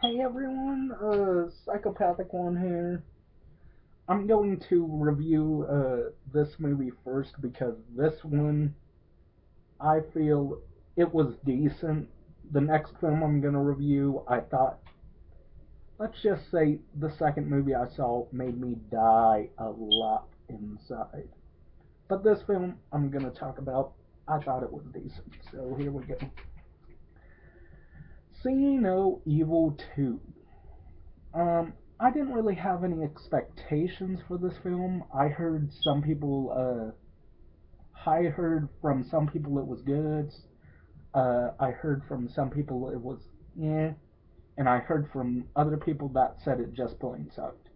Hey everyone, Psychopathic1 here. I'm going to review this movie first because this one, I feel it was decent. The next film I'm going to review, I thought, let's just say the second movie I saw made me die a lot inside. But this film I'm going to talk about, I thought it was decent. So here we go. See No Evil 2. I didn't really have any expectations for this film. I heard from some people it was good. I heard from some people it was yeah, and I heard from other people that said it just plain sucked.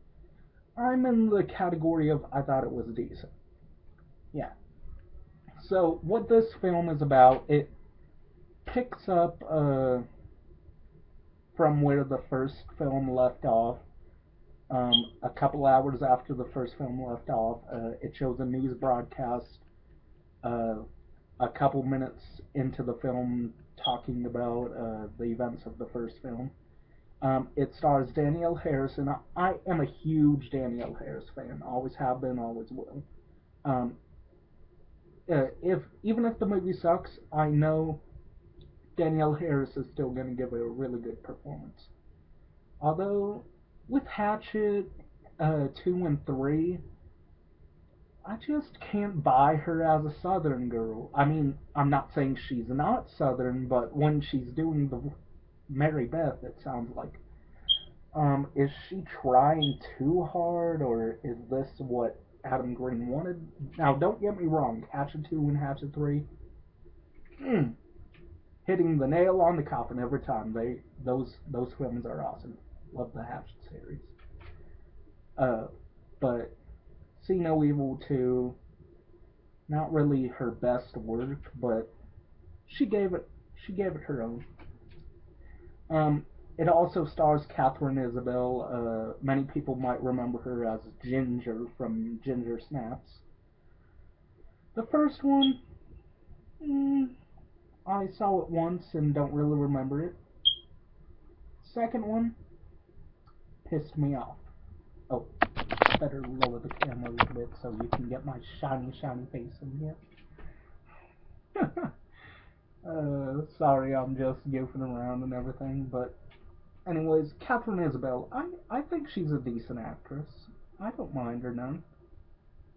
I'm in the category of I thought it was decent. Yeah. So what this film is about, it picks up from where the first film left off. A couple hours after the first film left off, it shows a news broadcast uh, a couple minutes into the film talking about the events of the first film. It stars Danielle Harris, and I am a huge Danielle Harris fan. Always have been, always will. Um, if even if the movie sucks, I know Danielle Harris is still going to give it a really good performance. Although with Hatchet 2 and 3, I just can't buy her as a Southern girl. I mean, I'm not saying she's not Southern, but when she's doing the Mary Beth, it sounds like. Is she trying too hard, or is this what Adam Green wanted? Now, don't get me wrong, Hatchet 2 and Hatchet 3, mm, hitting the nail on the coffin every time. Those films are awesome. Love the Hatchet series. Uh, but See No Evil 2, not really her best work, but she gave it her own. Um, it also stars Catherine Isabel. Many people might remember her as Ginger from Ginger Snaps. The first one, mm, I saw it once and don't really remember it. Second one pissed me off. Oh, better lower the camera a little bit so you can get my shiny face in here. Sorry, I'm just goofing around and everything, but anyways, Catherine Isabel, I think she's a decent actress. I don't mind her none.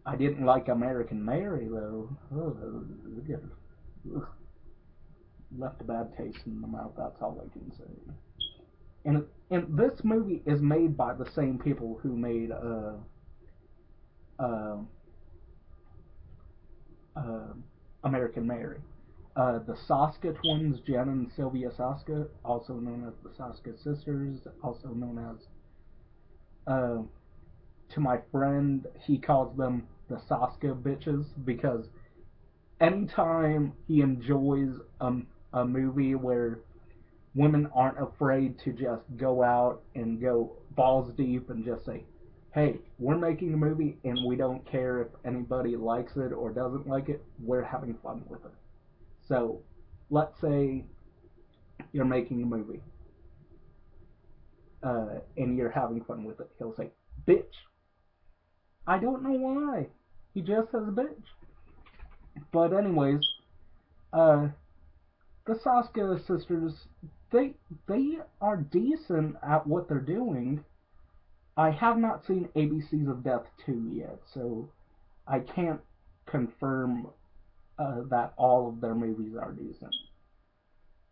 I didn't like American Mary though. Ugh, left a bad taste in my mouth. That's all I can say. And this movie is made by the same people who made uh, uh, American Mary. The Soska twins, Jen and Sylvia Soska, also known as the Soska sisters, also known as uh, to my friend, he calls them the Soska bitches because anytime he enjoys a movie where women aren't afraid to just go out and go balls deep and just say, hey, we're making a movie and we don't care if anybody likes it or doesn't like it, we're having fun with it. So let's say you're making a movie and you're having fun with it. He'll say, bitch. I don't know why. He just says bitch. But anyways, uh, the Saska sisters, they they are decent at what they're doing. I have not seen ABCs of Death 2 yet, so I can't confirm that all of their movies are decent.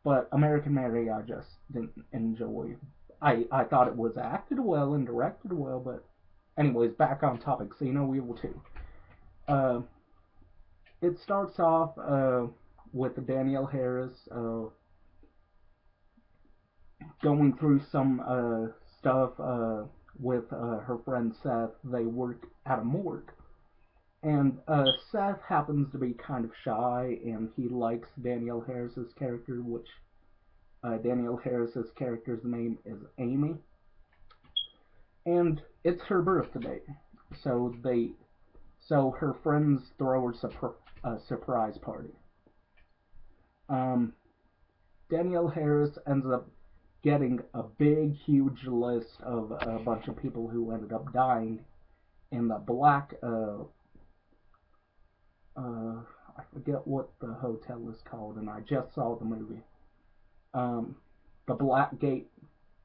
But American Mary, I just didn't enjoy. I thought it was acted well and directed well, but anyways, back on topic. See No Evil 2. Uh, it starts off with Danielle Harris going through some stuff with her friend Seth. They work at a morgue. And Seth happens to be kind of shy, and he likes Danielle Harris's character, which Danielle Harris's character's name is Amy. And it's her birthday, so her friends throw her a surprise party. Um, Danielle Harris ends up getting a big, huge list of a bunch of people who ended up dying in the black, I forget what the hotel is called, and I just saw the movie. Um, the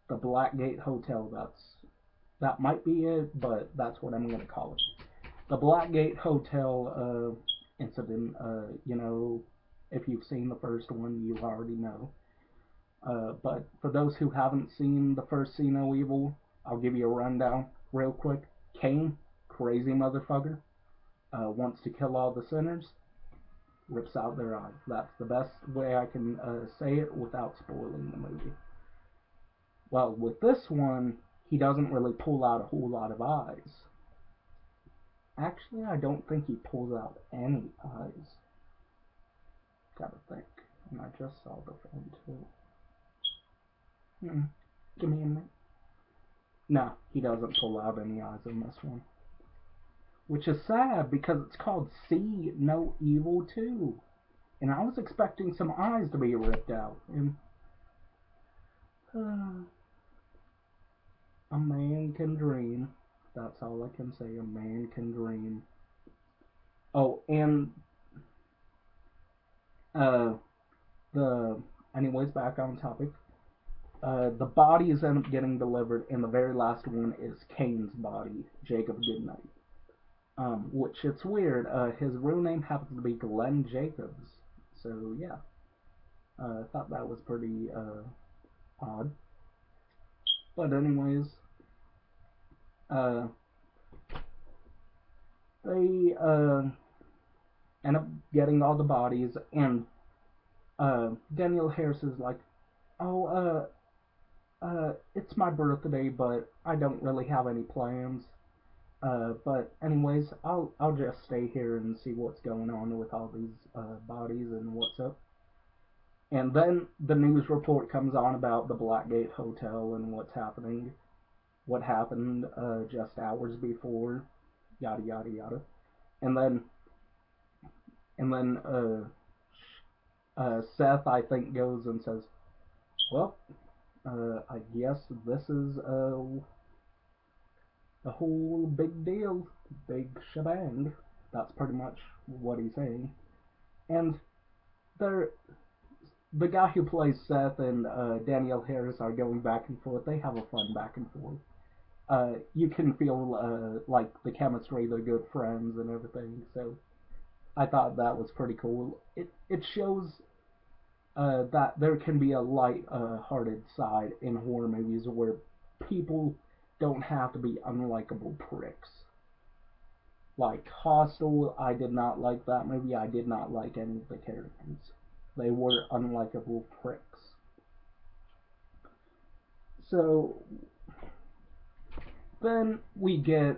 the Blackgate Hotel. That might be it, but that's what I'm gonna call it. The Blackgate Hotel incident. If you've seen the first one, you already know. But for those who haven't seen the first See No Evil, I'll give you a rundown real quick. Cain, crazy motherfucker, wants to kill all the sinners, rips out their eyes. That's the best way I can say it without spoiling the movie. Well, with this one, he doesn't really pull out a whole lot of eyes. Actually, I don't think he pulls out any eyes. Gotta think. And I just saw the film too. Give me a minute. No, he doesn't pull out any eyes in this one. Which is sad because it's called See No Evil 2. And I was expecting some eyes to be ripped out. And a man can dream. That's all I can say. A man can dream. Oh, and anyways, back on topic. The bodies end up getting delivered, and the very last one is Cain's body, Jacob Goodnight. Which it's weird. His real name happens to be Glenn Jacobs. So yeah, I thought that was pretty odd. But anyways, they end up getting all the bodies, and Danielle Harris is like, "Oh, it's my birthday, but I don't really have any plans. But anyways, I'll just stay here and see what's going on with all these bodies and what's up." And then the news report comes on about the Blackgate Hotel and what's happening, what happened just hours before, yada yada yada. And then Seth, I think, goes and says, "Well, I guess this is a whole big deal, big shebang." That's pretty much what he's saying. And they're the guy who plays Seth and Danielle Harris are going back and forth. They have a fun back and forth. You can feel like the chemistry, they're good friends and everything. So I thought that was pretty cool. It shows that there can be a light-hearted side in horror movies where people don't have to be unlikable pricks. Like Hostel, I did not like that movie. I did not like any of the characters. They were unlikable pricks. So then we get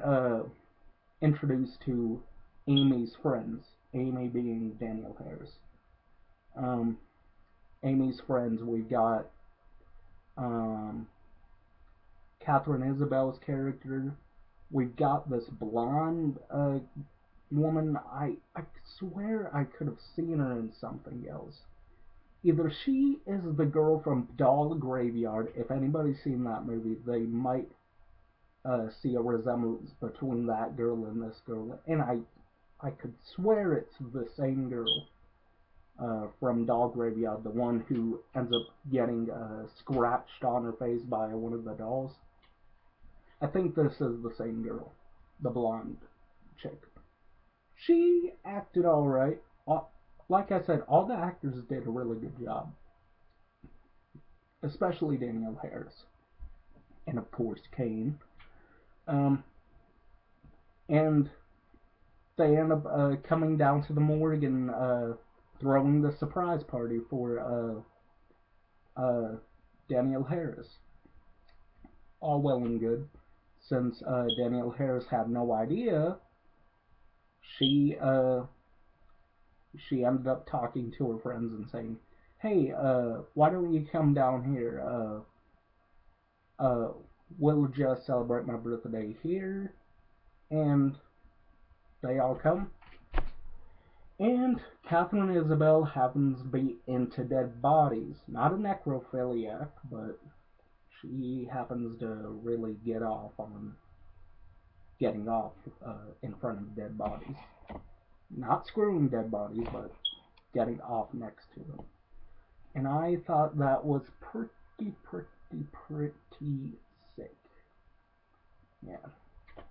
introduced to Amy's friends. Amy being Danielle Harris. Amy's friends, we've got Catherine Isabel's character. We've got this blonde woman. I swear I could have seen her in something else. Either she is the girl from Doll Graveyard. If anybody's seen that movie, they might see a resemblance between that girl and this girl. And I could swear it's the same girl from Doll Graveyard, the one who ends up getting scratched on her face by one of the dolls. I think this is the same girl, the blonde chick. She acted alright. Like I said, all the actors did a really good job. Especially Danielle Harris. And of course, Cain. And they end up coming down to the morgue and throwing the surprise party for Danielle Harris. All well and good. Since Danielle Harris had no idea, she ended up talking to her friends and saying, "Hey, why don't you come down here? We'll just celebrate my birthday here." And they all come. And Catherine Isabel happens to be into dead bodies. Not a necrophiliac, but she happens to really get off on getting off in front of dead bodies. Not screwing dead bodies, but getting off next to them. And I thought that was pretty sick. Yeah.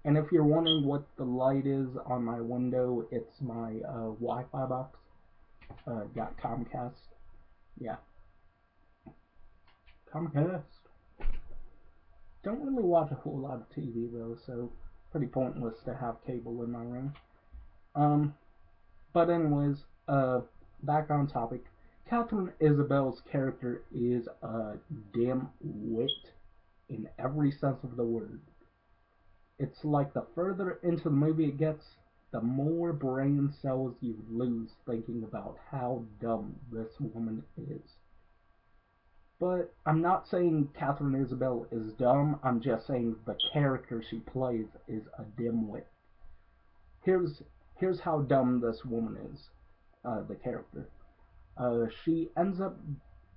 And if you're wondering what the light is on my window, it's my Wi-Fi box. Got Comcast. Yeah. Comcast. Don't really watch a whole lot of TV though, so pretty pointless to have cable in my room. But anyways, back on topic. Catherine Isabel's character is a dim wit in every sense of the word. It's like the further into the movie it gets, the more brain cells you lose thinking about how dumb this woman is. But I'm not saying Catherine Isabel is dumb, I'm just saying the character she plays is a dimwit. Here's how dumb this woman is, the character. She ends up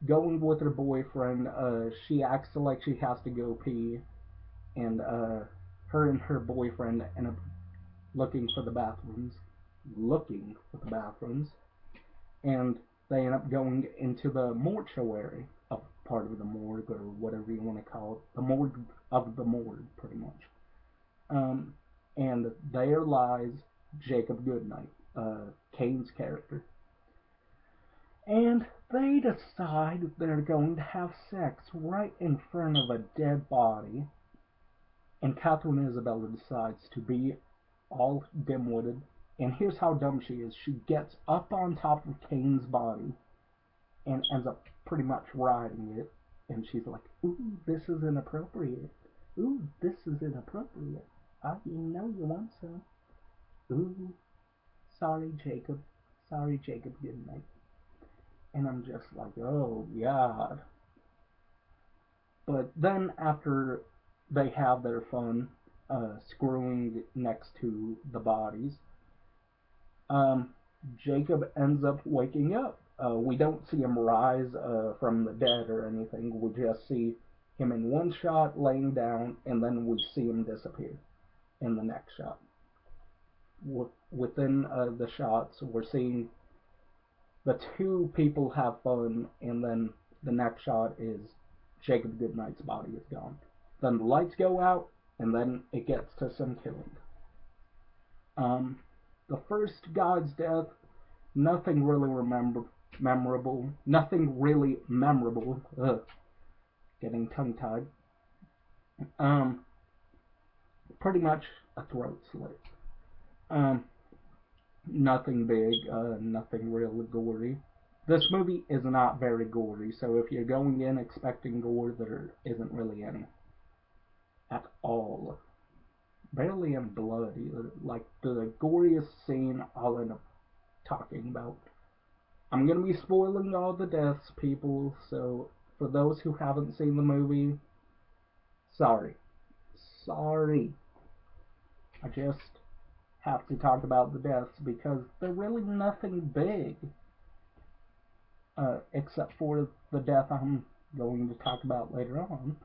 going with her boyfriend. She acts like she has to go pee, and her and her boyfriend end up looking for the bathrooms, and they end up going into the mortuary of part of the morgue or whatever you want to call it, the morgue of the morgue, pretty much. And there lies Jacob Goodnight, Kane's character. And they decide they're going to have sex right in front of a dead body. And Catherine Isabella decides to be all dim-witted. And here's how dumb she is. She gets up on top of Kane's body and ends up pretty much riding it. And she's like, ooh, this is inappropriate. Ooh, this is inappropriate. You know you want some. Ooh, sorry, Jacob. Sorry, Jacob, good night. And I'm just like, oh, God. But then after they have their fun screwing next to the bodies, Jacob ends up waking up. We don't see him rise from the dead or anything. We just see him in one shot laying down, and then we see him disappear in the next shot. Within the shots, we're seeing the two people have fun, and then the next shot is Jacob Goodnight's body is gone. Then the lights go out, and then it gets to some killing. The first guy's death, nothing really memorable. Nothing really memorable. Getting tongue-tied. Pretty much a throat slit. Nothing big, nothing really gory. This movie is not very gory, so if you're going in expecting gore, there isn't really any. At all. Barely any blood either. Like, the goriest scene I'll end up talking about. I'm gonna be spoiling all the deaths, people, so for those who haven't seen the movie, sorry. Sorry. I just have to talk about the deaths because they're really nothing big. Except for the death I'm going to talk about later on.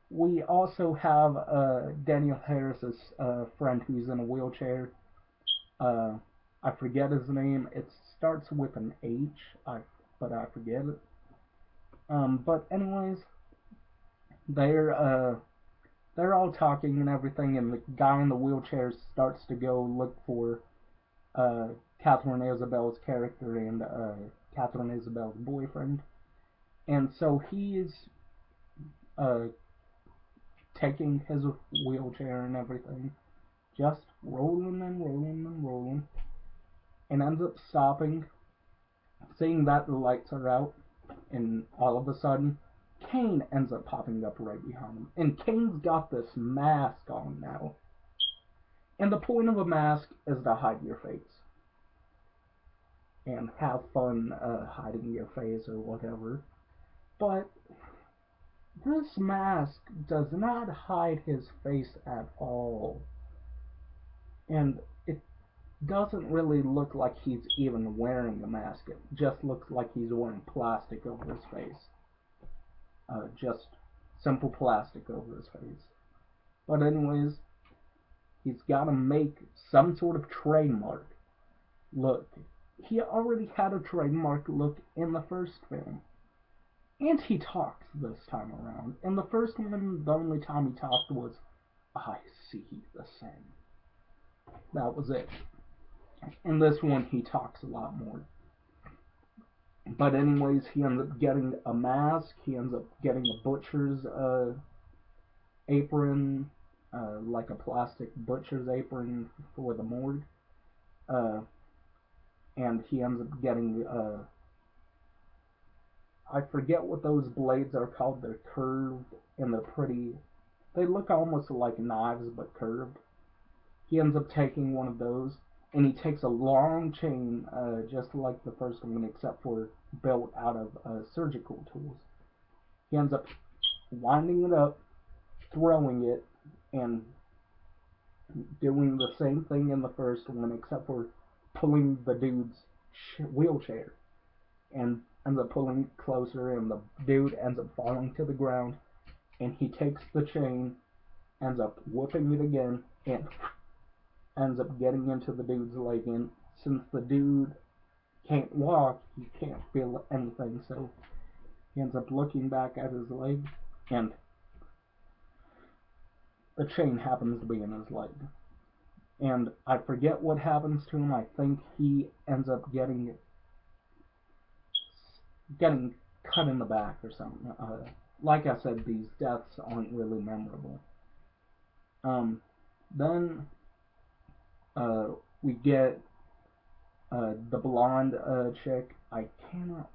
We also have Daniel Harris's friend who's in a wheelchair. I forget his name. It starts with an H, but I forget it. But anyways, they're all talking and everything, and the guy in the wheelchair starts to go look for Catherine Isabel's character and Catherine Isabel's boyfriend. And so he's taking his wheelchair and everything, just rolling and rolling and rolling, and ends up stopping, seeing that the lights are out, and all of a sudden, Kane ends up popping up right behind him. And Kane's got this mask on now. And the point of a mask is to hide your face. And have fun hiding your face or whatever. But this mask does not hide his face at all. And it doesn't really look like he's even wearing a mask. It just looks like he's wearing plastic over his face. just simple plastic over his face. But anyways, he's got to make some sort of trademark look. He already had a trademark look in the first film. And he talks this time around. In the first one, the only time he talked was, "I see the sin." That was it. In this one, he talks a lot more. But anyways, he ends up getting a mask. He ends up getting a butcher's apron, like a plastic butcher's apron for the morgue. And he ends up getting, I forget what those blades are called. They're curved and they're pretty. They look almost like knives but curved. He ends up taking one of those, and he takes a long chain, just like the first one, except for built out of surgical tools. He ends up winding it up, throwing it, and doing the same thing in the first one, except for pulling the dude's wheelchair, and ends up pulling it closer, and the dude ends up falling to the ground, and he takes the chain, ends up whipping it again, and ends up getting into the dude's leg. And since the dude can't walk, he can't feel anything, so he ends up looking back at his leg, and the chain happens to be in his leg. And I forget what happens to him. I think he ends up getting cut in the back or something. Like I said, these deaths aren't really memorable. Then we get the blonde chick. I cannot.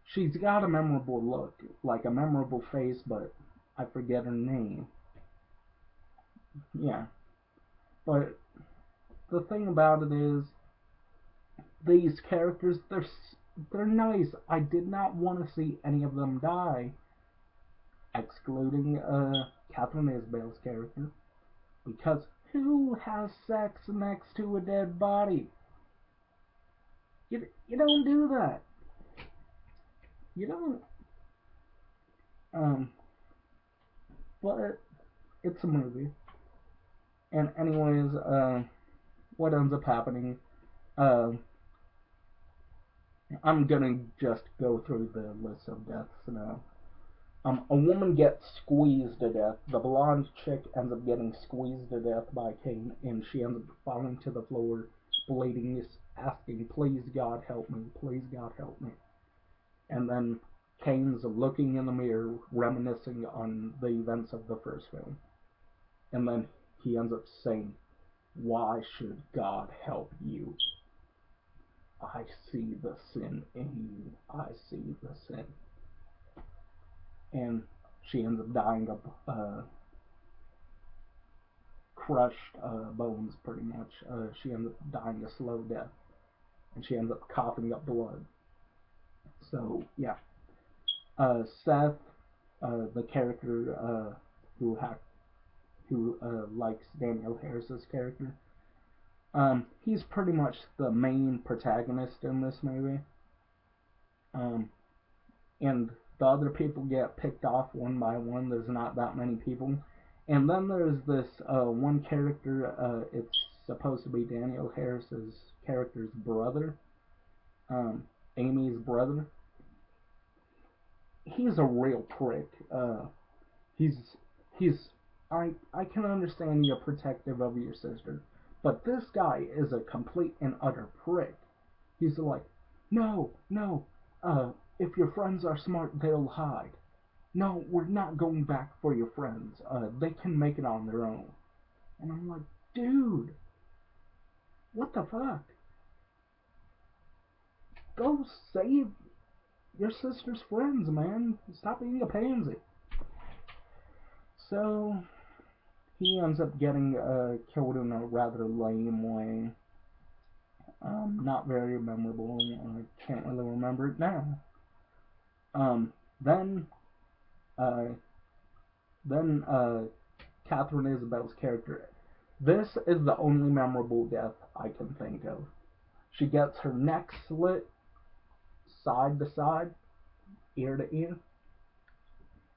She's got a memorable look, like a memorable face, but I forget her name. Yeah. But the thing about it is, these characters, they're nice. I did not want to see any of them die, excluding Catherine Isabel's character, because who has sex next to a dead body? You don't do that. You don't. But it's a movie. And anyways, what ends up happening? I'm gonna just go through the list of deaths now. A woman gets squeezed to death. The blonde chick ends up getting squeezed to death by Kane, and she ends up falling to the floor, bleeding, asking, "Please God help me, please God help me." And then Kane's looking in the mirror, reminiscing on the events of the first film. And then he ends up saying, "Why should God help you? I see the sin in you. I see the sin." And she ends up dying of crushed bones, pretty much. She ends up dying a slow death, and she ends up coughing up blood. So yeah, Seth, the character who likes Danielle Harris's character, he's pretty much the main protagonist in this movie. And the other people get picked off one by one. There's not that many people. And then there's this one character, it's supposed to be Danielle Harris's character's brother, Amy's brother. He's a real prick. I can understand you're protective of your sister, but this guy is a complete and utter prick. He's like, "No, no, if your friends are smart, they'll hide. No, we're not going back for your friends. They can make it on their own." And I'm like, dude, what the fuck? Go save your sister's friends, man. Stop being a pansy. So, he ends up getting killed in a rather lame way. Not very memorable. I can't really remember it now. Then Catherine Isabel's character. This is the only memorable death I can think of. She gets her neck slit side to side, ear to ear,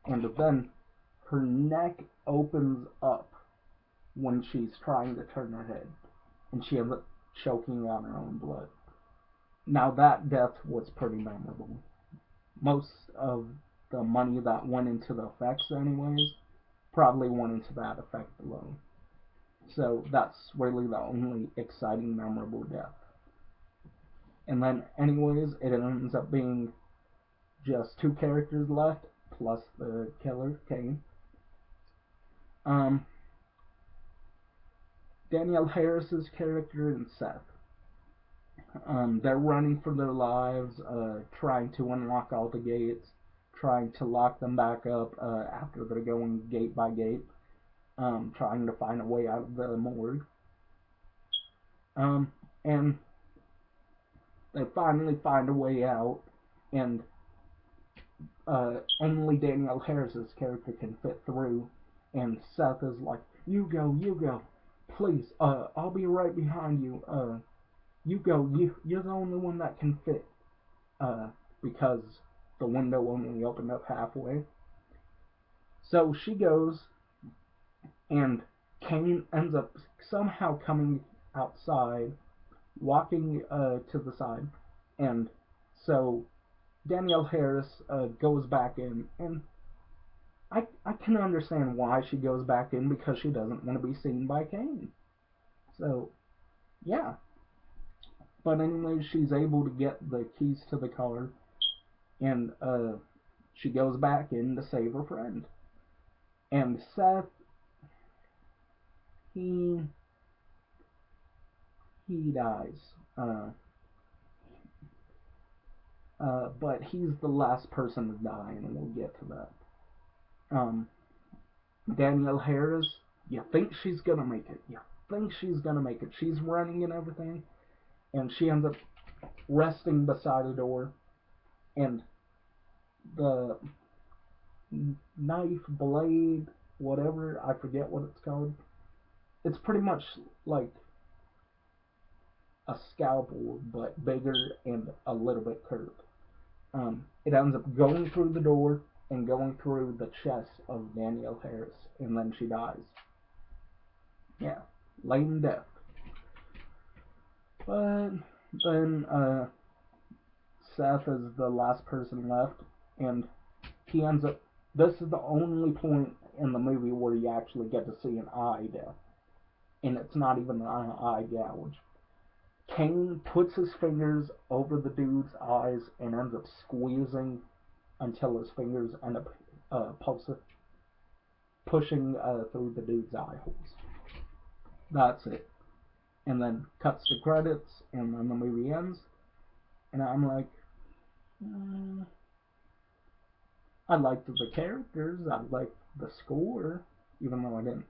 and then her neck opens up when she's trying to turn her head, and she ends up choking on her own blood. Now that death was pretty memorable. Most of the money that went into the effects anyways probably went into that effect alone. So that's really the only exciting, memorable death. And then anyways, it ends up being just two characters left, plus the killer, Kane. Danielle Harris's character and Seth. They're running for their lives, trying to unlock all the gates, trying to lock them back up after they're going gate by gate, trying to find a way out of the morgue. And they finally find a way out, and only Danielle Harris's character can fit through, and Seth is like, you go, please, I'll be right behind you, you go, you're the only one that can fit, because the window only opened up halfway. So she goes, and Kane ends up somehow coming outside, walking to the side, and so Danielle Harris goes back in, and I can understand why she goes back in, because she doesn't want to be seen by Kane. So, yeah. But anyway, she's able to get the keys to the car, and she goes back in to save her friend. And Seth, he dies. But he's the last person to die, and we'll get to that. Danielle Harris, you think she's gonna make it. She's running and everything, and she ends up resting beside a door, and the knife, blade, whatever, I forget what it's called. It's pretty much like a scalpel, but bigger and a little bit curved. It ends up going through the door and going through the chest of Danielle Harris, and then she dies. Yeah, lame death. But then Seth is the last person left, and he ends up. This is the only point in the movie where you actually get to see an eye death, and it's not even an eye gouge. Kane puts his fingers over the dude's eyes and ends up squeezing until his fingers end up pushing through the dude's eye holes. That's it. And then cuts to credits, and then the movie ends. And I'm like, I liked the characters, I liked the score, even though I didn't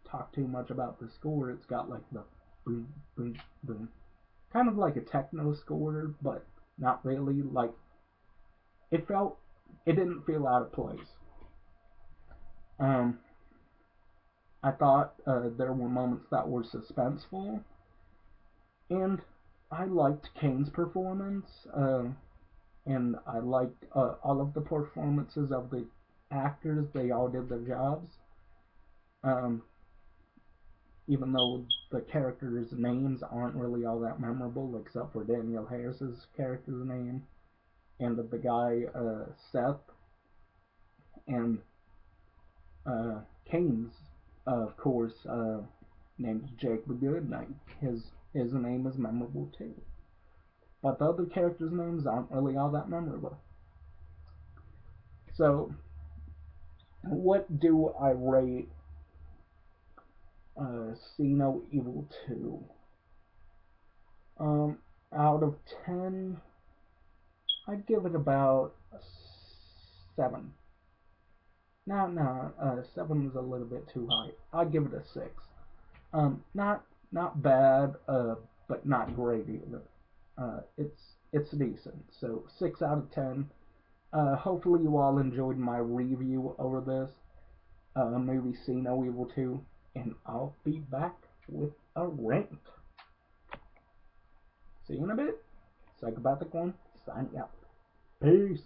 talk too much about the score. It's got like the boom, boom, boom. Kind of like a techno score, but not really. Like, it didn't feel out of place. I thought there were moments that were suspenseful, and I liked Kane's performance, and I liked all of the performances of the actors. They all did their jobs. Even though the characters' names aren't really all that memorable, except for Danielle Harris's character's name, and the guy, Seth, and Kane's, of course, named Jake the Goodnight. His name is memorable too. But the other characters' names aren't really all that memorable. So, what do I rate See No Evil 2? Out of 10, I'd give it about a 7. No, 7 is a little bit too high. I'd give it a 6. Not bad, but not great either. It's decent. So 6 out of 10. Hopefully you all enjoyed my review over this movie See No Evil 2, and I'll be back with a rank. See you in a bit. Psychopath1c signing out. Peace.